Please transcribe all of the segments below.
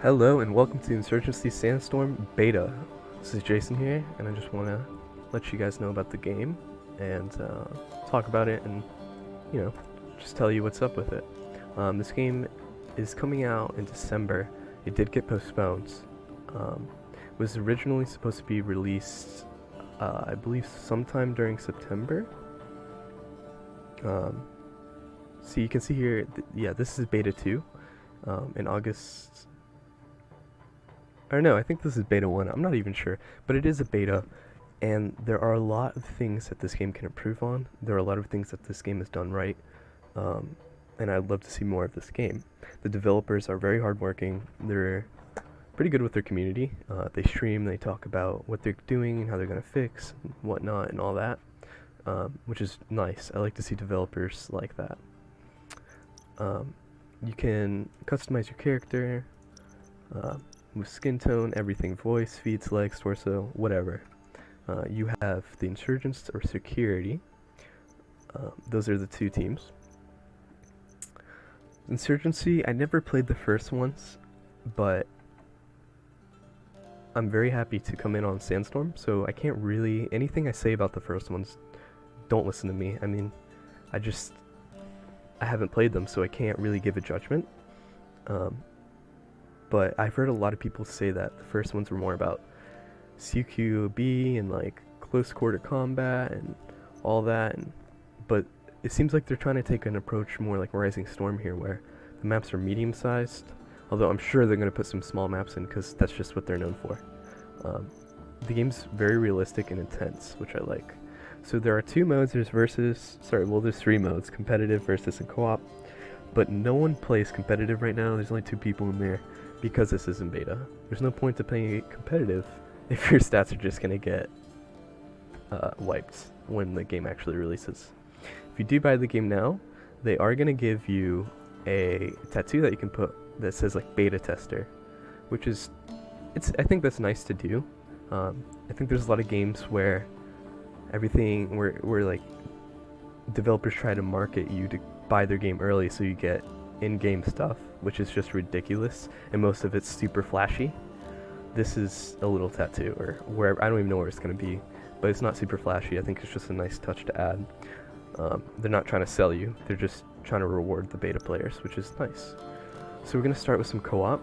Hello and welcome to Insurgency Sanstorm Beta. This is Jason here, and I just want to let you guys know about the game and talk about it and, just tell you what's up with it. This game is coming out in December. It did get postponed. It was originally supposed to be released, I believe, sometime during September. So you can see here, this is Beta 2 in August. Or no, I think this is Beta 1, I'm not even sure, but it is a beta, and there are a lot of things that this game can improve on. There are a lot of things that this game has done right, and I'd love to see more of this game. The developers are very hardworking, they're pretty good with their community. They stream, they talk about what they're doing and how they're going to fix and whatnot and all that, which is nice. I like to see developers like that. You can customize your character, with skin tone, everything, voice, feet, legs, torso, whatever. You have the insurgents or security. Those are the two teams. Insurgency, I never played the first ones, but I'm very happy to come in on Sandstorm, so I can't really, anything I say about the first ones, don't listen to me. I mean, I haven't played them, so I can't really give a judgment. But I've heard a lot of people say that the first ones were more about CQB and like close quarter combat and all that, but it seems like they're trying to take an approach more like Rising Storm here, where the maps are medium sized, although I'm sure they're going to put some small maps in because that's just what they're known for. The game's very realistic and intense, which I like. So there are two modes, there's three modes, competitive, versus, and co-op, but no one plays competitive right now. There's only 2 people in there because this is in beta. There's no point to playing competitive if your stats are just going to get wiped when the game actually releases. If you do buy the game now, they are going to give you a tattoo that you can put that says like beta tester, which is, I think that's nice to do. I think there's a lot of games where where like developers try to market you to buy their game early so you get in-game stuff, which is just ridiculous, and most of it's super flashy. This is a little tattoo, or wherever, I don't even know where it's going to be, but it's not super flashy. I think it's just a nice touch to add. They're not trying to sell you, they're just trying to reward the beta players, which is nice. So we're going to start with some co-op,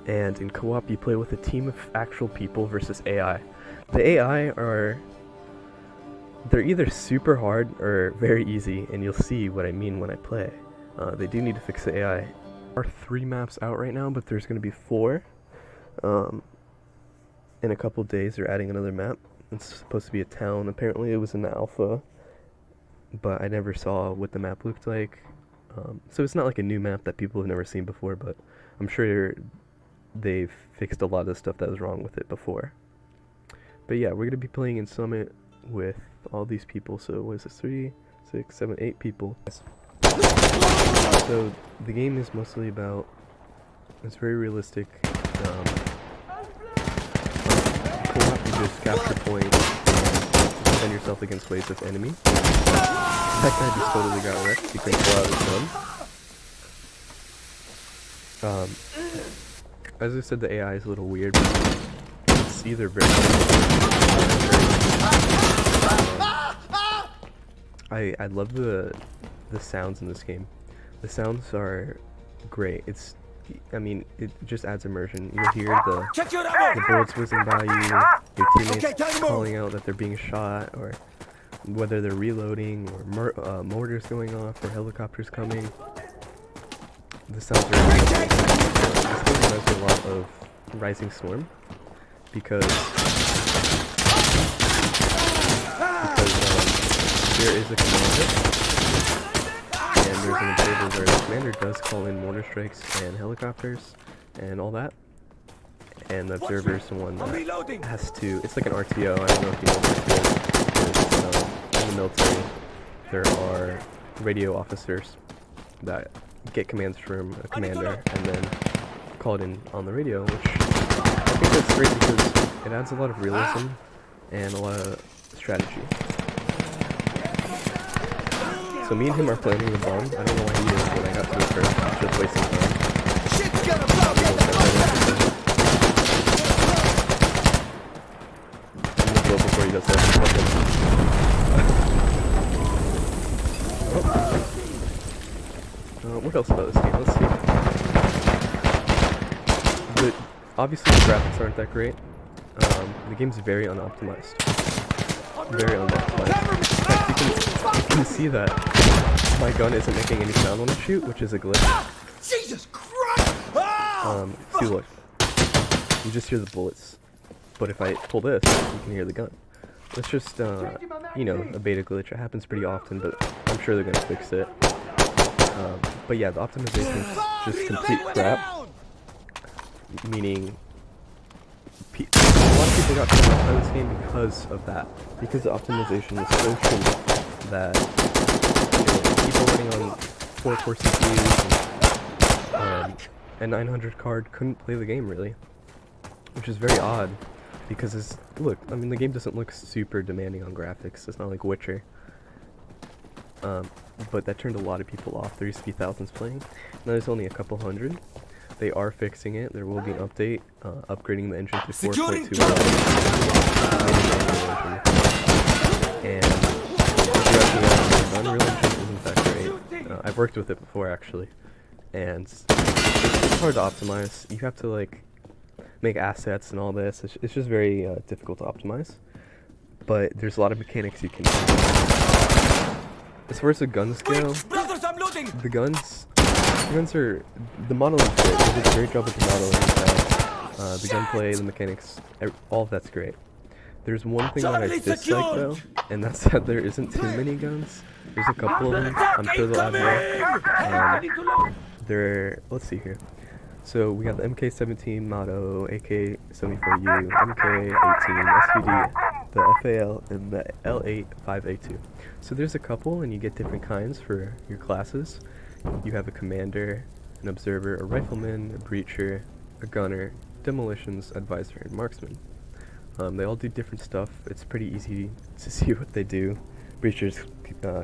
and in co-op you play with a team of actual people versus AI. The AI they're either super hard or very easy, and you'll see what I mean when I play. They do need to fix the AI. There are 3 maps out right now, but there's going to be 4. In a couple days they're adding another map. It's supposed to be a town. Apparently it was in the alpha, but I never saw what the map looked like. So it's not like a new map that people have never seen before, but I'm sure they've fixed a lot of the stuff that was wrong with it before. But yeah, we're going to be playing in Summit with all these people. So what is this, 3, 6, 7, 8 people. So the game is mostly about, it's very realistic. Co-op, you just capture points and defend yourself against waves of enemies. That guy just totally got wrecked. He couldn't pull out his gun. As I said, the AI is a little weird, but it's either very I love the sounds in this game. The sounds are great. it just adds immersion. You'll hear the bullets whizzing by you, your teammates calling out that they're being shot, or whether they're reloading, or mortars going off, or helicopters coming. The sounds are really good. This game reminds me a lot of Rising Storm, because there is a commander, and there's an observer where the commander does call in mortar strikes and helicopters and all that, and the observer is the one that has to, it's like an RTO. I don't know if you know what it is. In the military there are radio officers that get commands from a commander and then call it in on the radio, which I think that's great because it adds a lot of realism and a lot of strategy. So me and him are planning the bomb. I don't know why he did it when I got to it first. I was just wasting time. else about this game? Let's see. Obviously the graphics aren't that great. The game's very unoptimized. Very unoptimized. In fact, you can see that my gun isn't making any sound when I shoot, which is a glitch. Jesus Christ! See, look. You just hear the bullets. But if I pull this, you can hear the gun. It's just, you know, a beta glitch. It happens pretty often, but I'm sure they're gonna fix it. But yeah, the optimization is just complete crap. Meaning, a lot of people got turned off by this game because of that. Because the optimization is so shitty that, you know, people running on 4-core CPUs and 900 card couldn't play the game really. Which is very odd. Because look, I mean the game doesn't look super demanding on graphics, it's not like Witcher. But that turned a lot of people off. There used to be thousands playing, now there's only a couple hundred. They are fixing it, there will be an update, upgrading the engine to 4.2. And if you're asking about the Unreal Engine isn't that great. I've worked with it before actually, and it's hard to optimize. You have to like make assets and all this. It's just very difficult to optimize, but there's a lot of mechanics you can do. As far as the guns go, the guns are, the modeling is great. They did a great job with the modeling, the gunplay, the mechanics, all of that's great. There's one thing that I dislike though, and that's that there isn't too many guns. There's a couple of them, I'm sure they'll add more. Let's see here. So we got the MK17 Motto, AK74U, MK18, SVD, the FAL, and the L85A2. So there's a couple, and you get different kinds for your classes. You have a commander, an observer, a rifleman, a breacher, a gunner, demolitions, advisor, and marksman. They all do different stuff. It's pretty easy to see what they do. Breacher's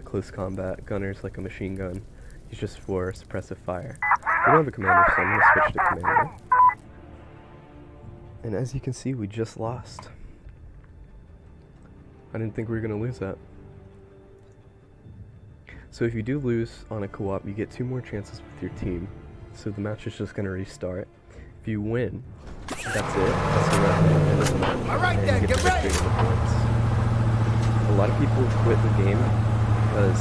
close combat, gunner's like a machine gun. He's just for suppressive fire. We don't have a commander, so I'm going to switch to commander. And as you can see, we just lost. I didn't think we were going to lose that. So if you do lose on a co-op, you get 2 more chances with your team. So the match is just going to restart. If you win, that's it. That's the match. Alright then, get ready! A lot of people quit the game because,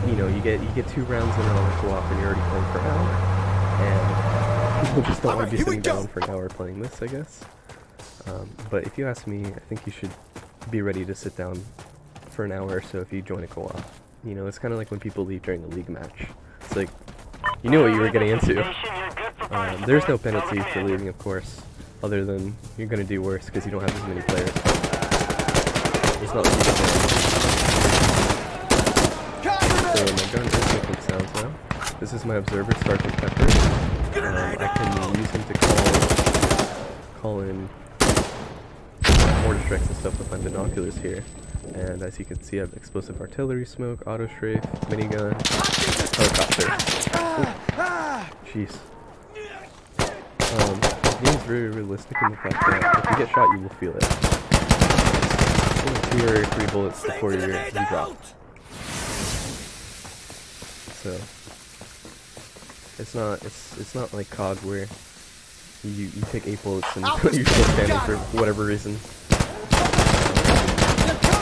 you know, you get 2 rounds in on a co-op and you're already playing for an hour, and people just don't want to be sitting down for an hour playing this, I guess. But if you ask me, I think you should be ready to sit down for an hour or so if you join a co-op. You know, it's kind of like when people leave during a league match. It's like, you knew what you were getting into. There's no penalty for leaving, of course, other than you're going to do worse because you don't have as many players. It's not like you don't. So my gun is making sounds now. This is my observer, Sergeant Pepper. I can use him to call in mortar strikes and stuff with my binoculars here. And as you can see, I have explosive artillery smoke, auto strafe, minigun, helicopter. Jeez. The game is very realistic in the fact that if you get shot, you will feel it. Only 2 or 3 bullets before you drop. So it's not like COD where you take 8 bullets and you're still standing for whatever reason.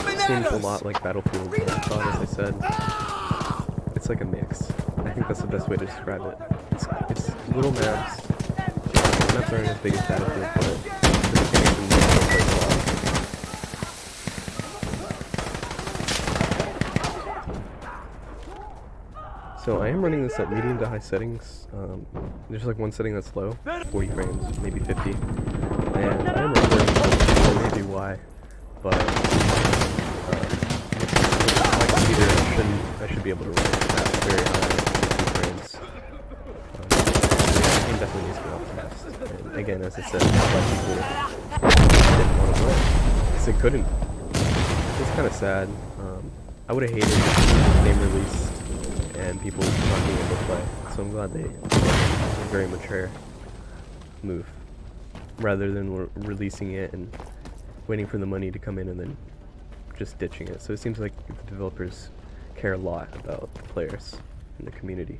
It seems a lot like Battlefield COD, as I said. It's like a mix. I think that's the best way to describe it. It's little maps. Maps aren't as big as Battlefield, but the mechanics and maps are quite a lot. So I am running this at medium to high settings. There's like one setting that's low, 40 frames, maybe 50. And I am recording, so maybe why, but my computer I should be able to run it at very high 50 frames. The game definitely needs to be optimized. And again, as I said, a lot of people didn't want to play because they couldn't. It's kind of sad. I would have hated the game released and people not being able to play. So I'm glad they did a very mature move, rather than releasing it and waiting for the money to come in and then just ditching it. So it seems like the developers care a lot about the players. in the community.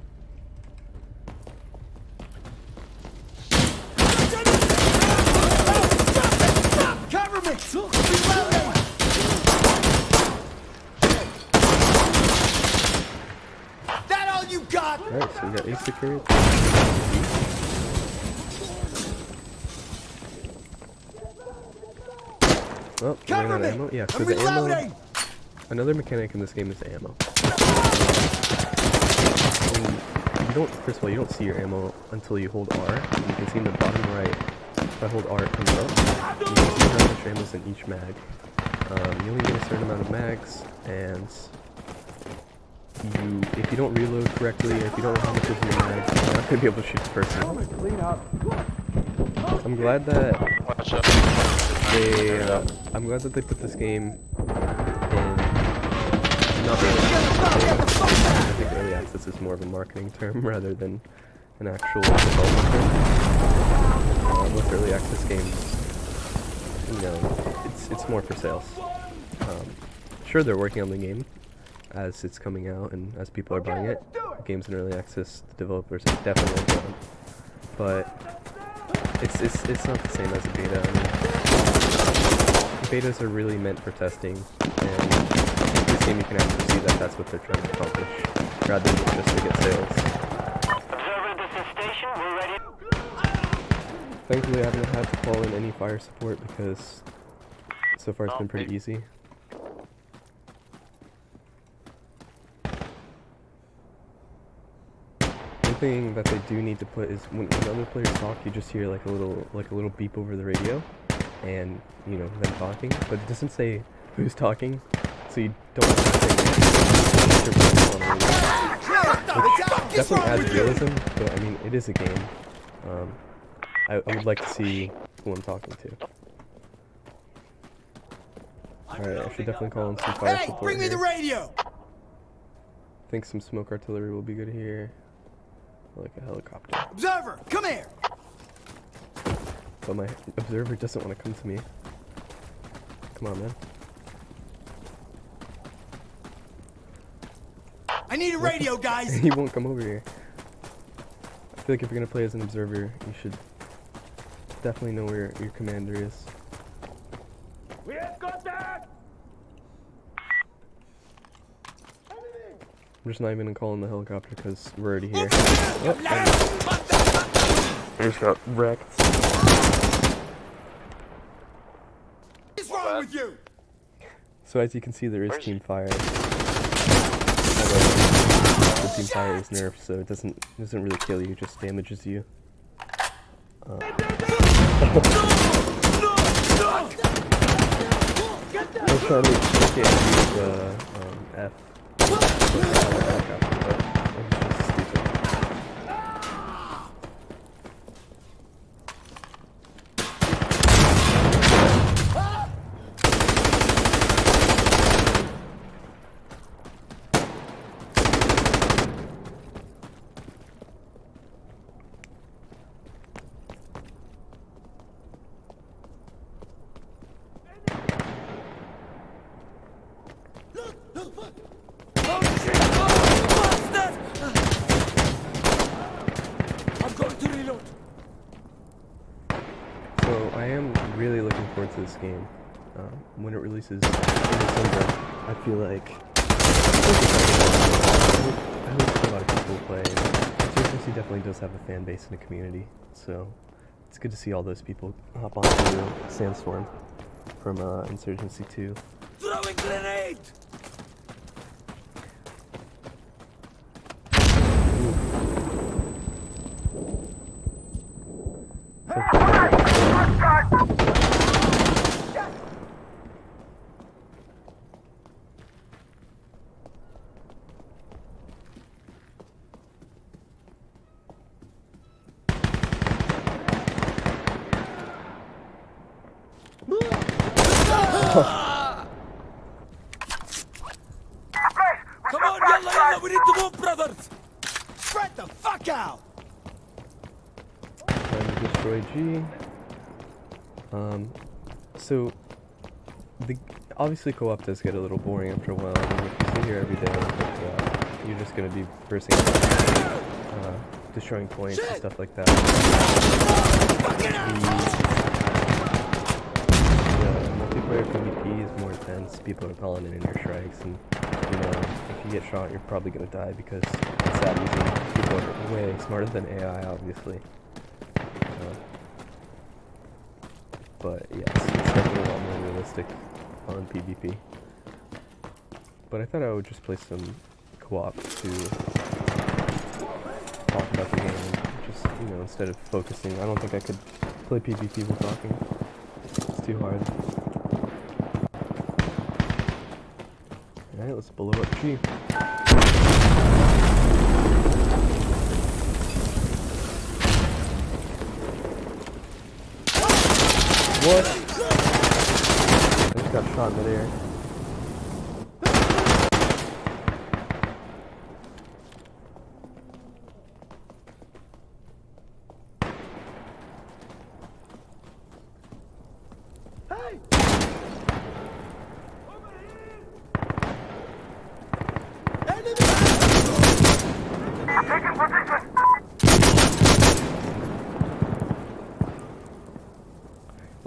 Cover me! Reloading! That all you got? Alright, so we got ace secured. Well, running out of ammo. Yeah, so the ammo. Another mechanic in this game is the ammo. And you don't. First of all, you don't see your ammo until you hold R. And you can see in the bottom right. If I hold R, it comes up. You can see how much ammo is in each mag. You only get a certain amount of mags, and if you don't reload correctly, or if you don't know how much is in your mags, you're not gonna be able to shoot the person. I'm glad that they put this game in not really. I think early access is more of a marketing term rather than an actual development term. With early access games, you know, it's more for sales. Sure, they're working on the game as it's coming out and as people are buying it. Games in early access, the developers are definitely working on, but it's not the same as a beta. I mean, betas are really meant for testing, and this game you can actually see that that's what they're trying to accomplish, rather than just to get sales. Observer, this is station. We're ready. Thankfully, I haven't had to call in any fire support because so far it's been pretty easy. One thing that they do need to put is when other players talk, you just hear like a little beep over the radio, and you know them talking, but it doesn't say who's talking, so you don't have to say which definitely adds realism, but I mean it is a game. I would like to see who I'm talking to. Alright, I should definitely call in some fire support. Bring me the radio! I think some smoke artillery will be good here. Like a helicopter. Observer, come here! But my observer doesn't want to come to me. Come on, man. I need a radio, guys! He won't come over here. I feel like if you're gonna play as an observer, you should definitely know where your commander is. We have contact! I'm just not even gonna call in the helicopter because we're already here. Yep, I just got wrecked. What's wrong with you? So as you can see, there is team fire. Although the team fire is nerfed, so it doesn't really kill you, it just damages you. I was trying to use F. So I am really looking forward to this game. When it releases in December, I feel like I hope a lot of people will play. Insurgency definitely does have a fan base and a community, so it's good to see all those people hop onto Sandstorm from Insurgency 2. Throwing grenade! Come on, yalla, yalla, we need to move, brothers! Spread the fuck out! Trying to destroy G. So obviously co-op does get a little boring after a while. I mean, if you sit here every day, you're just gonna be bursting, destroying points and stuff like that. The multiplayer PvP is more intense. People are calling in your strikes, and you know, if you get shot, you're probably gonna die because it's that easy. People are way smarter than AI, obviously. But yes, it's definitely a lot more realistic on PvP. But I thought I would just play some co-op to talk about the game, and just, you know, instead of focusing. I don't think I could play PvP while talking. It's too hard. Alright, let's blow up G. What? I just got shot in midair.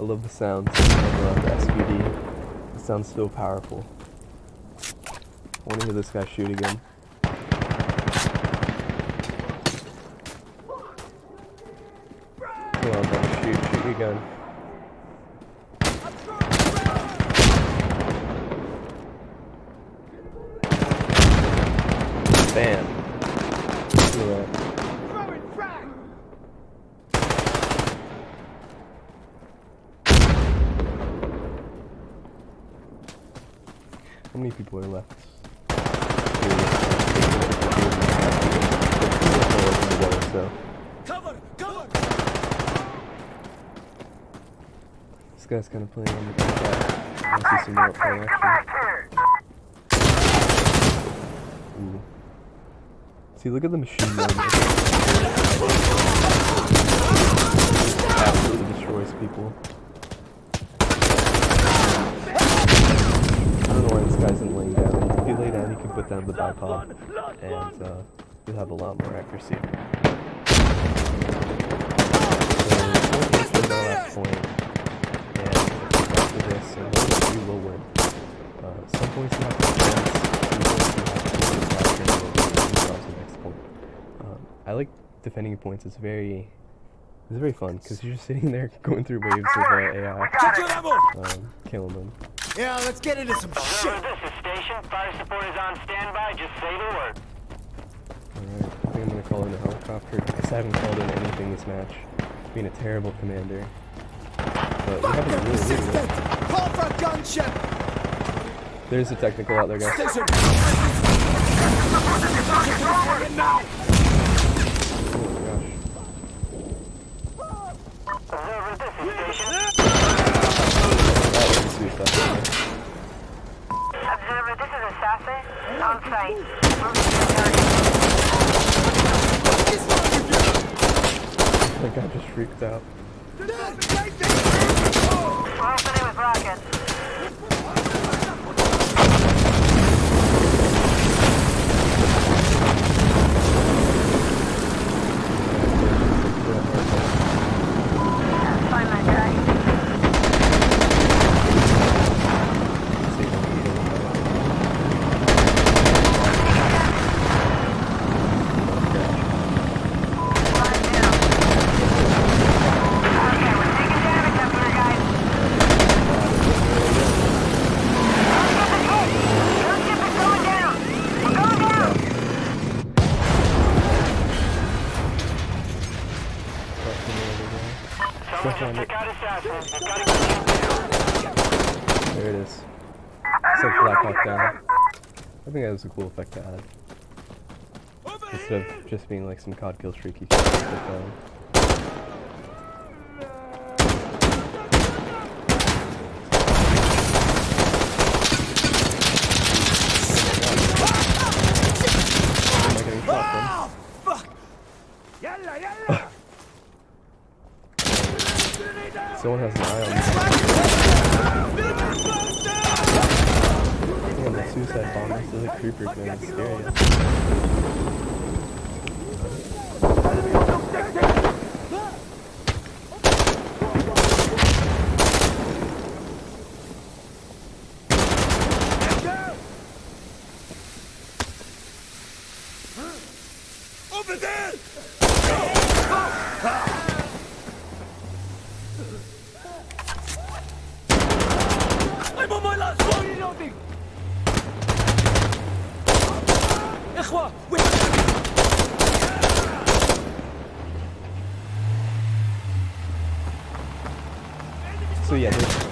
I love the sounds of the SVD. It sounds so powerful. I want to hear this guy shoot again. Come on, buddy, shoot your gun. Bam. Look at that. How many people are left? So. Cover! Cover! This guy's kind of playing on the back. I see some more play action. Ooh. See, look at the machine gun. Absolutely destroys people. I don't know why this guy isn't laying down. If he lay down, he can put down the bipod, and he'll have a lot more accuracy. So, that point, and after this, and you will win. Some points you have to advance, some points you have to capture, and the next point. I like defending points. It's very fun, because you're just sitting there going through waves of AI, Check your ammo! killing them. Yeah, let's get into some shit! This is station. Fire support is on standby. Just say the word. Alright, I think I'm gonna call in a helicopter, because I haven't called in anything this match. Being a terrible commander. But we haven't really done it. Call for a gunship! There's a technical out there, guys. Station! Oh my gosh. Observer, this is station. That was a suicide. Observer, this is Assassin. On site. That guy just freaked out. We're opening with rockets. Find that guy. There it is. It's like Black Hawk Down. I think that was a cool effect to add. Instead of just being like some COD kill streak, you can just put down. Am I getting shot from? Oh, fuck! Yalla, yalla! Someone has an eye on me. I think from the suicide bombers to the creepers, man. It's scary. Over there! I'm on my last one! Reloading! إخوة! So yeah, there's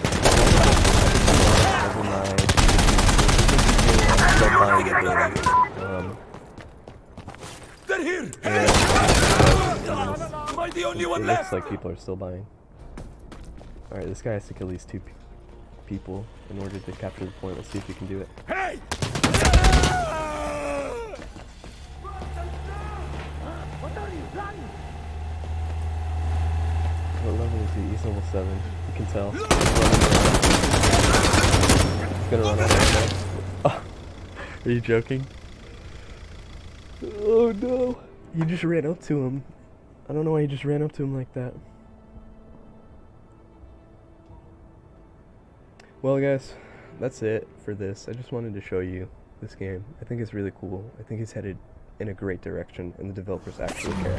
They're here! and Am I the only it one looks left? like people are still buying. Alright, this guy has to kill these two people in order to capture the point. Let's see if we can do it. Hey! What level is he? He's level 7. You can tell. He's gonna run out of ammo. Oh, are you joking? Oh no! You just ran up to him. I don't know why you just ran up to him like that. Well guys, that's it for this. I just wanted to show you this game. I think it's really cool. I think it's headed in a great direction and the developers actually care.